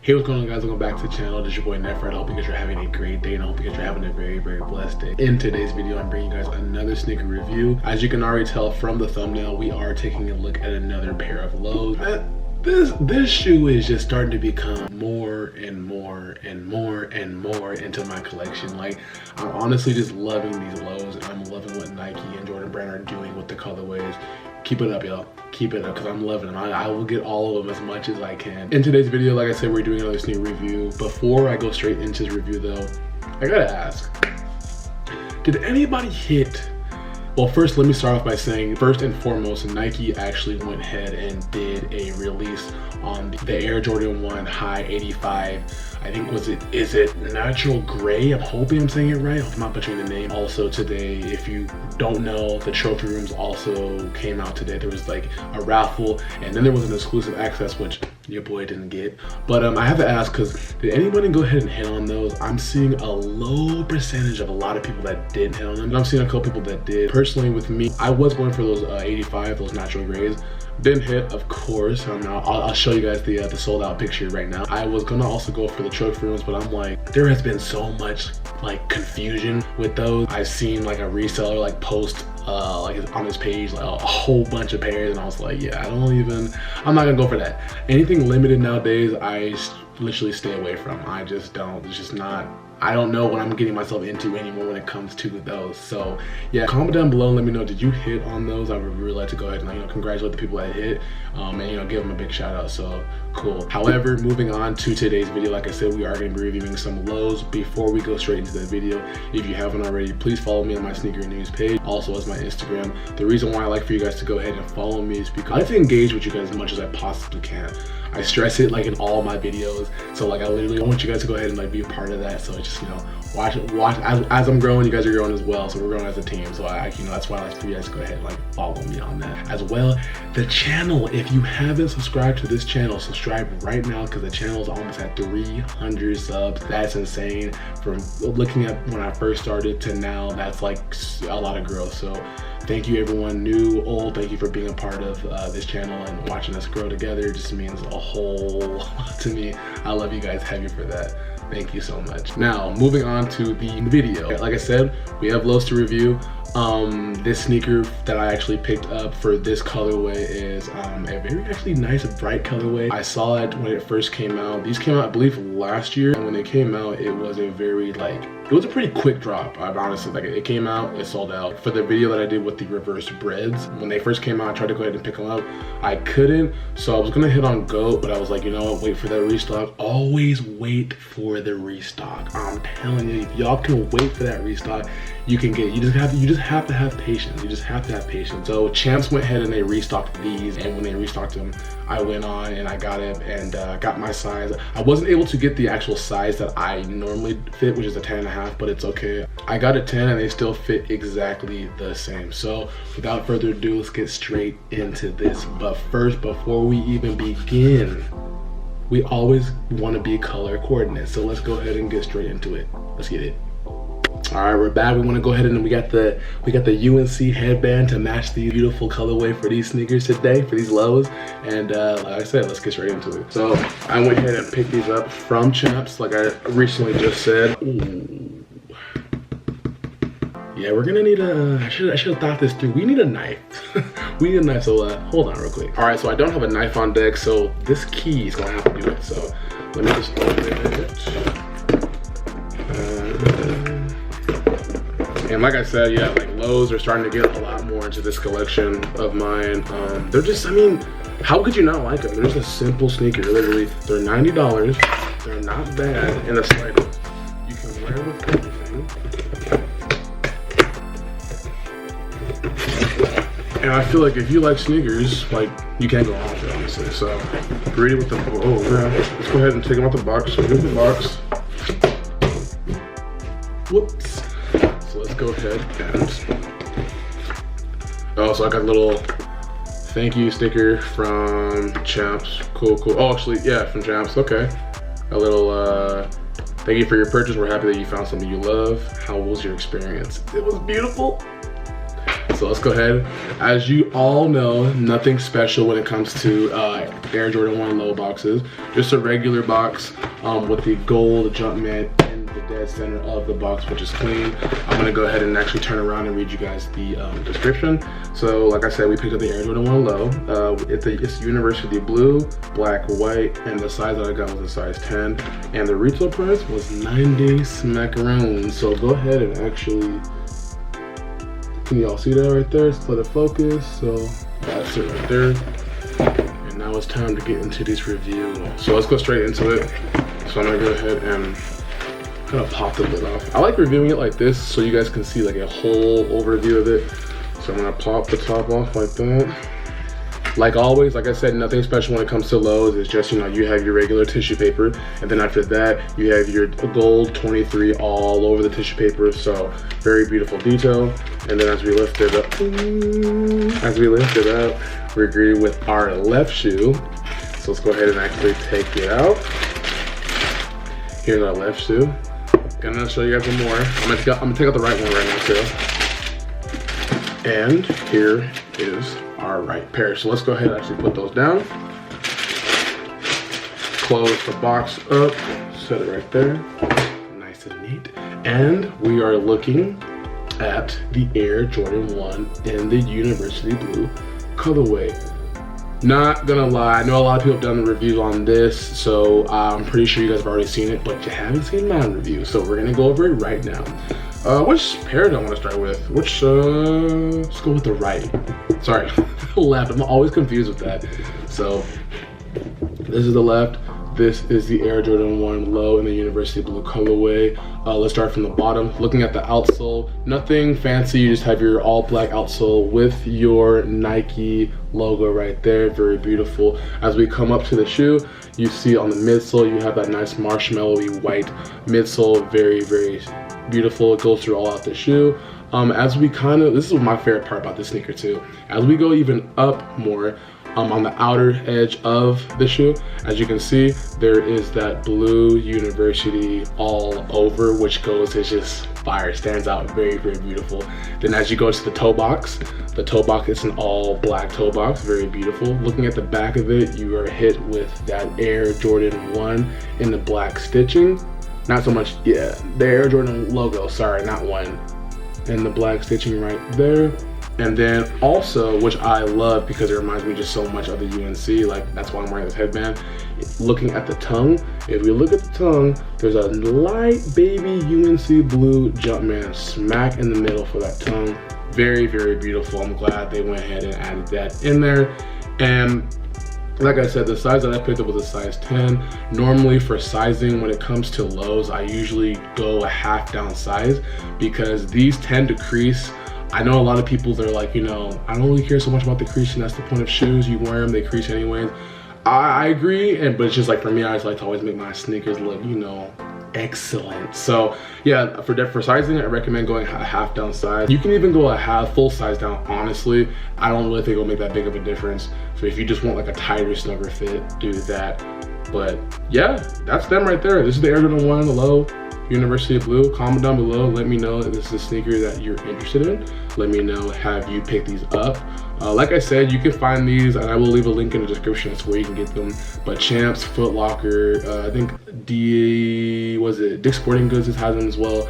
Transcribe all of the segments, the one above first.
Hey, what's going on, guys? Welcome back to the channel. This is your boy NEPHRITE. I hope you guys are having a great day, and I hope you guys are having a very blessed day. In today's video, I'm bringing you guys another sneaker review. As you can already tell from the thumbnail, we are taking a look at another pair of lows. This shoe is just starting to become more and more into my collection. Like, I'm honestly just loving these lows, and I'm loving what Nike and Jordan Brand are doing with the colorways. Keep it up, y'all. Keep it up, because I'm loving them. I will get all of them as much as I can. In today's video, like I said, we're doing another sneaker review. Before I go straight into this review though, I gotta ask, did anybody hit? Well, first, let me start off by saying, first and foremost, Nike actually went ahead and did a release on the Air Jordan 1 High 85. I think, is it natural gray? I'm hoping I'm saying it right. I'm not butchering the name. Also today, if you don't know, the trophy rooms also came out today. There was like a raffle, and then there was an exclusive access, which your boy didn't get. But I have to ask, because did anybody go ahead and hit on those? I'm seeing a low percentage of a lot of people that didn't hit on them, and I'm seeing a couple people that did. Personally, with me, I was going for those 85, those natural grays. Didn't hit, of course. I'll show you guys the sold out picture right now. I was gonna also go for the trophy rooms, but I'm like, there has been so much like confusion with those. I've seen like a reseller like post like on his page like a whole bunch of pairs, and I was like, yeah, I'm not gonna go for that. Anything limited nowadays, I literally stay away from. I just don't. It's just not. I don't know what I'm getting myself into anymore when it comes to those. So yeah, comment down below and let me know, did you hit on those? I would really like to go ahead and congratulate the people that hit, and give them a big shout out. So cool. However, moving on to today's video, like I said, we are going to be reviewing some lows. Before we go straight into the video, if you haven't already, please follow me on my sneaker news page, also as my Instagram. The reason why I like for you guys to go ahead and follow me is because I like to engage with you guys as much as I possibly can. I stress it like in all my videos, so like I literally want you guys to go ahead and like be a part of that. So just watch as I'm growing, you guys are growing as well, so we're growing as a team. So that's why I like for you guys to go ahead and like follow me on that as well. The channel, if you haven't subscribed to this channel, subscribe right now, because the channel is almost at 300 subs. That's insane. From looking at when I first started to now, that's like a lot of growth. So thank you everyone, new, old, thank you for being a part of this channel and watching us grow together. It just means a whole lot to me. I love you guys heavy for that. Thank you so much. Now, moving on to the video. Like I said, we have lows to review. This sneaker that I actually picked up for this colorway is a very actually nice bright colorway. I saw it when it first came out. These came out, I believe, last year, and when they came out, it was a very it was a pretty quick drop. I honestly, like, it came out, it sold out. For the video that I did with the reverse breads, when they first came out, I tried to go ahead and pick them up. I couldn't, so I was gonna hit on GOAT, but I was like, you know what, wait for that restock. Always wait for the restock. I'm telling you, if y'all can wait for that restock, you can get it. You just have to have patience. You just have to have patience. So Champs went ahead and they restocked these, and when they restocked them, I went on and I got it and got my size. I wasn't able to get the actual size that I normally fit, which is a 10.5, but it's okay. I got a 10 and they still fit exactly the same. So without further ado, let's get straight into this. But first, before we even begin, we always want to be color coordinated. So let's go ahead and get straight into it. Let's get it. All right, we're back. We want to go ahead and we got the UNC headband to match the beautiful colorway for these sneakers today, for these lows. And like I said, let's get straight into it. So I went ahead and picked these up from Champs, like I recently just said. Ooh. Yeah, we're gonna need I should have thought this through. We need a knife. We need a knife, so hold on real quick. All right, so I don't have a knife on deck, so this key is gonna have to do it. So let me just open it. And like I said, yeah, like lows are starting to get a lot more into this collection of mine. They're just, how could you not like them? They're just a simple sneaker, literally. They're $90. They're not bad in the slightest. You can wear with everything. And I feel like if you like sneakers, like, you can't go wrong with it, honestly. So, greedy with the, oh man, let's go ahead and take them out the box. So here's the box. Whoops. So let's go ahead and, oh, so I got a little thank you sticker from Champs. Cool. Oh, actually, yeah, from Champs, okay. A little, thank you for your purchase. We're happy that you found something you love. How was your experience? It was beautiful. So let's go ahead. As you all know, nothing special when it comes to Air Jordan 1 low boxes. Just a regular box with the gold Jumpman in the dead center of the box, which is clean. I'm gonna go ahead and actually turn around and read you guys the description. So like I said, we picked up the Air Jordan 1 low. It's University blue, black, white, and the size that I got was a size 10. And the retail price was 90 smackaroons. So go ahead and actually, can y'all see that right there? Split of focus. So that's it right there. And now it's time to get into this review. So let's go straight into it. So I'm gonna go ahead and kind of pop the lid off. I like reviewing it like this so you guys can see like a whole overview of it. So I'm gonna pop the top off like that. Like always, like I said, nothing special when it comes to lows. It's just, you know, you have your regular tissue paper, and then after that, you have your gold 23 all over the tissue paper. So very beautiful detail. And then as we lift it up, we're greeted with our left shoe. So let's go ahead and actually take it out. Here's our left shoe. Gonna show you guys one more. I'm gonna take out the right one right now too. And here is our right pair. So let's go ahead and actually put those down. Close the box up, set it right there. Nice and neat. And we are looking at the Air Jordan 1 in the University blue colorway. Not gonna lie, I know a lot of people have done the reviews on this, so I'm pretty sure you guys have already seen it, but you haven't seen my review, so we're gonna go over it right now. Which pair do I want to start with? Let's go with the right. Sorry, left. I'm always confused with that. So this is the left. This is the Air Jordan 1 low in the University blue colorway. Let's start from the bottom. Looking at the outsole, nothing fancy. You just have your all black outsole with your Nike logo right there. Very beautiful. As we come up to the shoe, you see on the midsole, you have that nice marshmallowy white midsole. Very, very beautiful. It goes through all out the shoe. As we this is my favorite part about this sneaker too. As we go even up more, on the outer edge of the shoe, as you can see, there is that blue University all over, which it's just fire, stands out, very, very beautiful. Then as you go to the toe box is an all black toe box, very beautiful. Looking at the back of it, you are hit with that Air Jordan 1 in the black stitching. Not so much, yeah, the Air Jordan logo, sorry, not 1. And the black stitching right there. And then also, which I love because it reminds me just so much of the UNC, like that's why I'm wearing this headband. Looking at the tongue, if we look at the tongue, there's a light baby UNC blue Jumpman smack in the middle for that tongue. Very, very beautiful. I'm glad they went ahead and added that in there. And like I said, the size that I picked up was a size 10. Normally for sizing, when it comes to lows, I usually go a half down size because these tend to crease. I know a lot of people, they're like, you know, I don't really care so much about the creasing. That's the point of shoes. You wear them, they crease anyways. I agree, but it's just like for me, I just like to always make my sneakers look, you know, excellent. So yeah, for sizing, I recommend going a half down size. You can even go a full size down, honestly. I don't really think it'll make that big of a difference. So if you just want like a tighter, snugger fit, do that. But yeah, that's them right there. This is the Air Jordan 1 low University blue. Comment down below, let me know if this is a sneaker that you're interested in. Let me know, have you picked these up? Like I said, you can find these, and I will leave a link in the description as to where you can get them. But Champs, Foot Locker, I think Dick's Sporting Goods has them as well.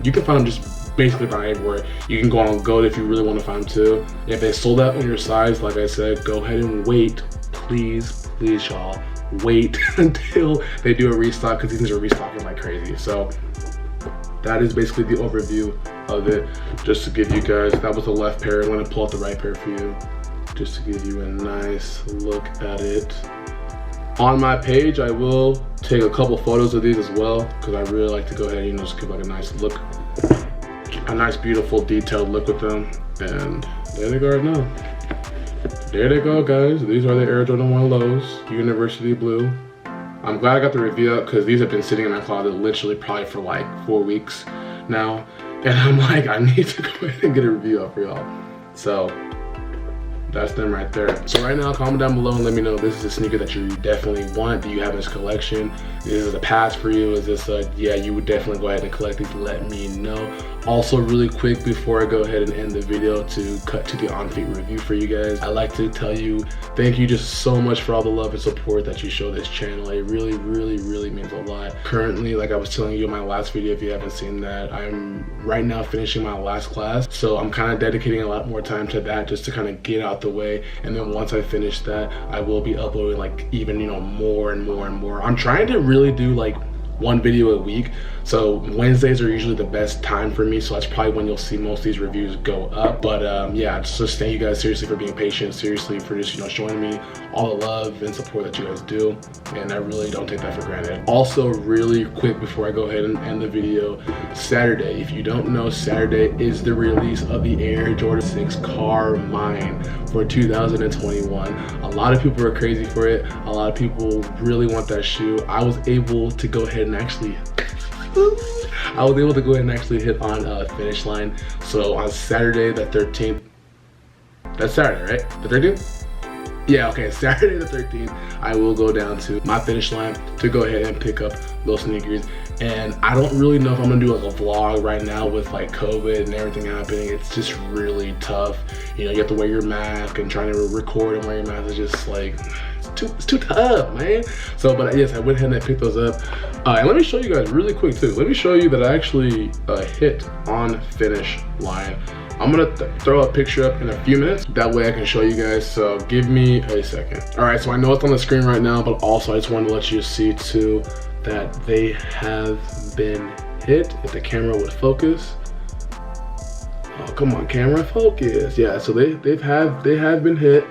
You can find them just basically find everywhere. You can go on GOAT if you really want to find them too. If they sold out in your size, like I said, go ahead and wait, please, y'all. Wait until they do a restock because these things are restocking like crazy. So that is basically the overview of it. Just to give you guys, that was the left pair. I'm gonna pull out the right pair for you just to give you a nice look at it. On my page, I will take a couple photos of these as well because I really like to go ahead and, you know, just give like a nice look, a nice beautiful detailed look with them. And there they go right now. There they go, guys. These are the Air Jordan 1 lows, University blue. I'm glad I got the review up because these have been sitting in my closet literally probably for like 4 weeks now. And I'm like, I need to go ahead and get a review up for y'all. So that's them right there. So right now, comment down below and let me know if this is a sneaker that you definitely want. Do you have this collection? Is this a pass for you? Is this a, yeah, you would definitely go ahead and collect these? Let me know. Also, really quick before I go ahead and end the video, to cut to the on-feet review for you guys, I'd like to tell you thank you just so much for all the love and support that you show this channel. It really means a lot. Currently, like I was telling you in my last video, if you haven't seen that, I'm right now finishing my last class, so I'm kind of dedicating a lot more time to that just to kind of get out the way. And then once I finish that, I will be uploading like even, you know, more and more. I'm trying to really do like one video a week, so Wednesdays are usually the best time for me, so that's probably when you'll see most of these reviews go up. But yeah, just thank you guys seriously for being patient, seriously for just, you know, showing me all the love and support that you guys do, and I really don't take that for granted. Also, really quick before I go ahead and end the video, Saturday, if you don't know, Saturday is the release of the Air Jordan 6 Carmine for 2021. A lot of people are crazy for it. A lot of people really want that shoe. I was able to go ahead and actually hit on finish line. So on Saturday the 13th, that's Saturday, right? The 13th? Yeah, okay, Saturday the 13th, I will go down to my finish line to go ahead and pick up those sneakers. And I don't really know if I'm gonna do like a vlog right now with like COVID and everything happening. It's just really tough. You know, you have to wear your mask, and trying to record and wear your mask is just like, it's too tough, man. So, but yes, I went ahead and I picked those up. And let me show you guys really quick too. Let me show you that I actually hit on finish line. I'm gonna throw a picture up in a few minutes. That way I can show you guys, so give me a second. All right, so I know it's on the screen right now, but also I just wanted to let you see too that they have been hit. If the camera would focus. Oh, come on, camera, focus. Yeah, so they have been hit.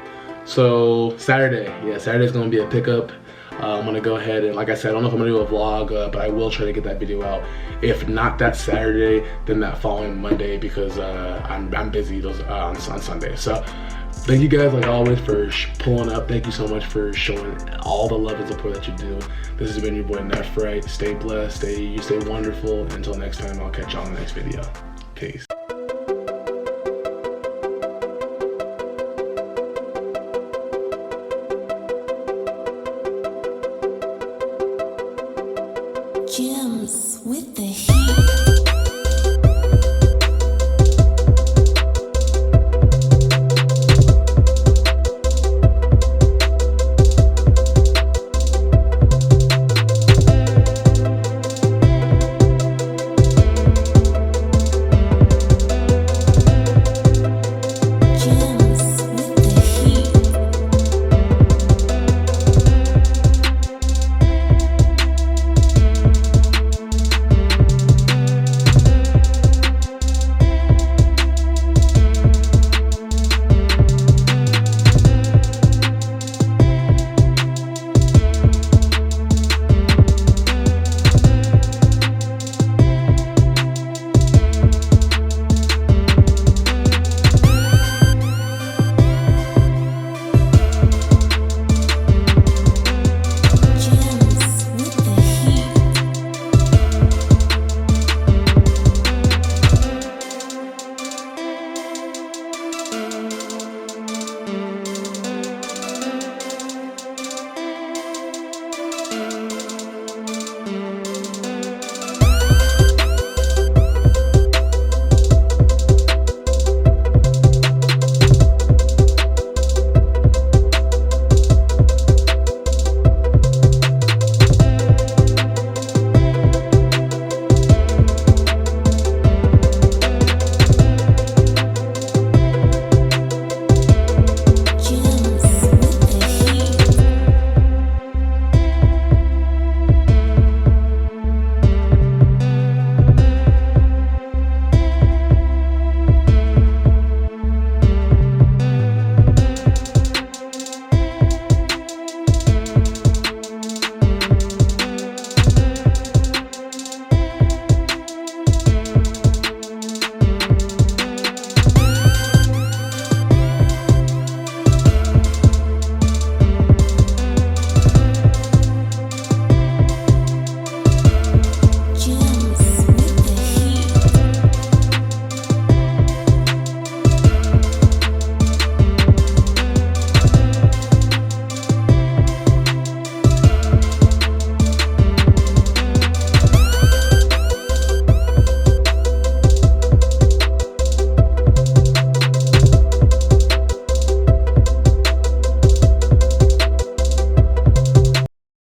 So Saturday, yeah, Saturday's gonna be a pickup. I'm gonna go ahead and, like I said, I don't know if I'm gonna do a vlog, but I will try to get that video out. If not that Saturday, then that following Monday, because I'm busy those on Sunday. So thank you guys, like always, for pulling up. Thank you so much for showing all the love and support that you do. This has been your boy NEPHRITE. Stay blessed, you stay wonderful. Until next time, I'll catch y'all in the next video. Peace.